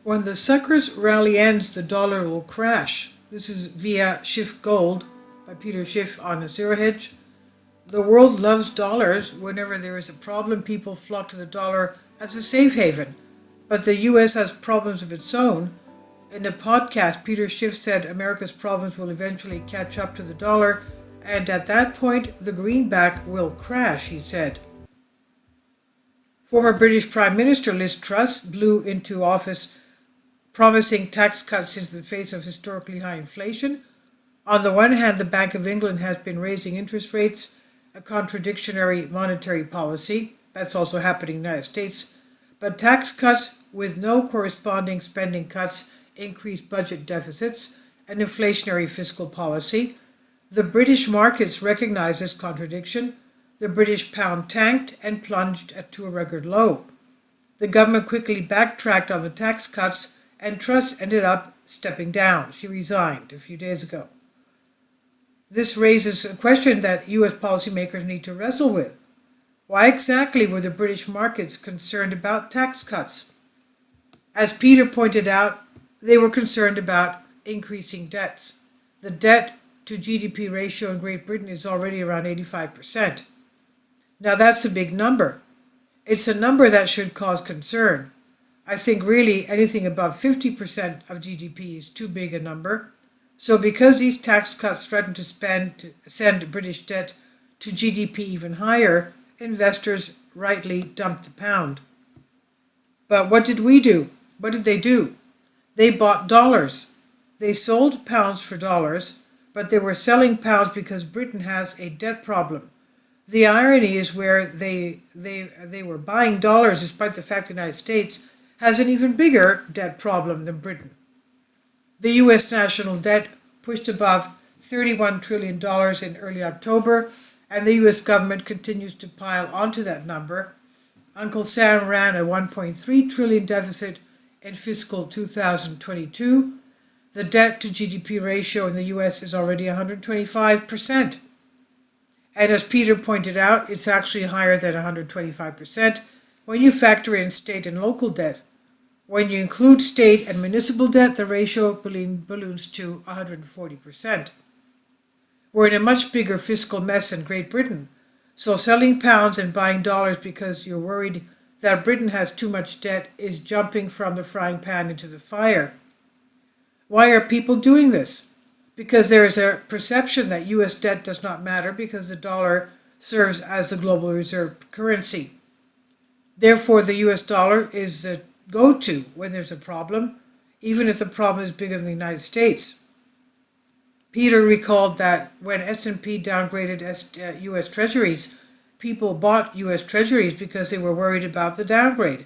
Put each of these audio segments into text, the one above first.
When the suckers rally ends, the dollar will crash. This is via Schiff Gold by Peter Schiff on Zero Hedge. The world loves dollars. Whenever there is a problem, people flock to the dollar as a safe haven. But the US has problems of its own. In the podcast, Peter Schiff said America's problems will eventually catch up to the dollar, and at that point, the greenback will crash, he said. Former British Prime Minister Liz Truss blew into office promising tax cuts in the face of historically high inflation. On the one hand, the Bank of England has been raising interest rates, a contradictory monetary policy. That's also happening in the United States. But tax cuts with no corresponding spending cuts increase budget deficits, an inflationary fiscal policy. The British markets recognize this contradiction. The British pound tanked and plunged to a record low. The government quickly backtracked on the tax cuts, and Truss ended up stepping down. She resigned a few days ago. This raises a question that US policymakers need to wrestle with. Why exactly were the British markets concerned about tax cuts? As Peter pointed out, they were concerned about increasing debts. The debt to GDP ratio in Great Britain is already around 85%. Now that's a big number. It's a number that should cause concern. I think really anything above 50% of GDP is too big a number. So because these tax cuts threaten to send British debt to GDP even higher, investors rightly dumped the pound. But what did we do? What did they do? They bought dollars. They sold pounds for dollars, but they were selling pounds because Britain has a debt problem. The irony is where they were buying dollars despite the fact the United States has an even bigger debt problem than Britain. The US national debt pushed above $31 trillion in early October, and the US government continues to pile onto that number. Uncle Sam ran a $1.3 trillion deficit in fiscal 2022. The debt to GDP ratio in the US is already 125%. And as Peter pointed out, it's actually higher than 125% when you factor in state and local debt. When you include state and municipal debt, the ratio balloons to 140%. We're in a much bigger fiscal mess than Great Britain, so selling pounds and buying dollars because you're worried that Britain has too much debt is jumping from the frying pan into the fire. Why are people doing this? Because there is a perception that US debt does not matter because the dollar serves as the global reserve currency. Therefore, the US dollar is the go-to when there's a problem, even if the problem is bigger than the United States. Peter recalled that when S&P downgraded US Treasuries, people bought US Treasuries because they were worried about the downgrade.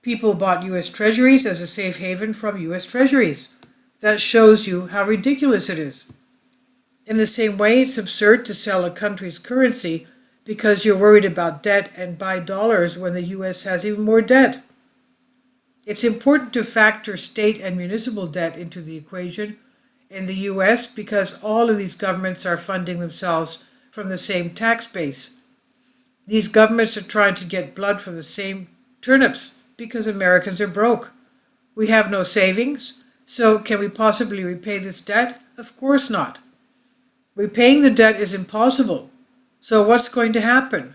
People bought US Treasuries as a safe haven from US Treasuries. That shows you how ridiculous it is. In the same way, it's absurd to sell a country's currency because you're worried about debt and buy dollars when the US has even more debt. It's important to factor state and municipal debt into the equation in the US because all of these governments are funding themselves from the same tax base. These governments are trying to get blood from the same turnips because Americans are broke. We have no savings, so can we possibly repay this debt? Of course not. Repaying the debt is impossible. So what's going to happen?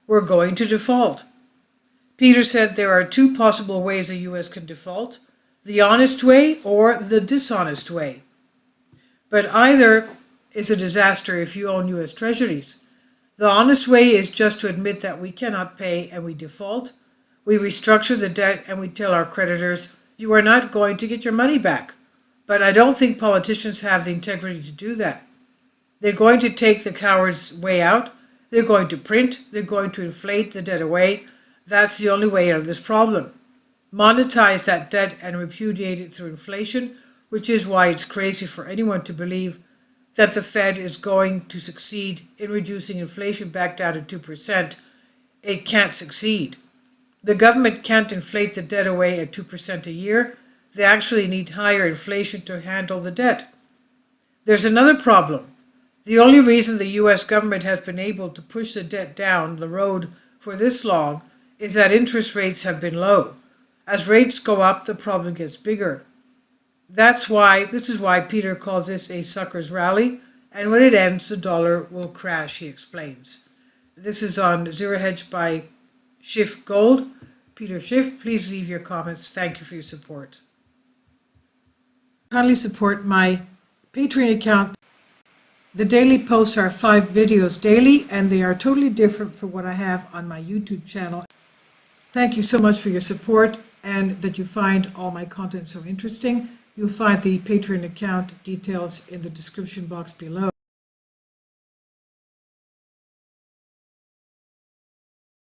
We're going to default. Peter said there are two possible ways the US can default, the honest way or the dishonest way. But either is a disaster if you own US Treasuries. The honest way is just to admit that we cannot pay and we default. We restructure the debt and we tell our creditors, you are not going to get your money back. But I don't think politicians have the integrity to do that. They're going to take the coward's way out. They're going to print. They're going to inflate the debt away. That's the only way out of this problem. Monetize that debt and repudiate it through inflation, which is why it's crazy for anyone to believe that the Fed is going to succeed in reducing inflation back down to 2%. It can't succeed. The government can't inflate the debt away at 2% a year. They actually need higher inflation to handle the debt. There's another problem. The only reason the US government has been able to push the debt down the road for this long is that interest rates have been low. As rates go up, the problem gets bigger. This is why Peter calls this a sucker's rally, and when it ends, the dollar will crash, he explains. This is on Zero Hedge by Schiff Gold. Peter Schiff, please leave your comments. Thank you for your support. Kindly support my Patreon account. The daily posts are 5 videos daily, and they are totally different from what I have on my YouTube channel. Thank you so much for your support and that you find all my content so interesting. You'll find the Patreon account details in the description box below.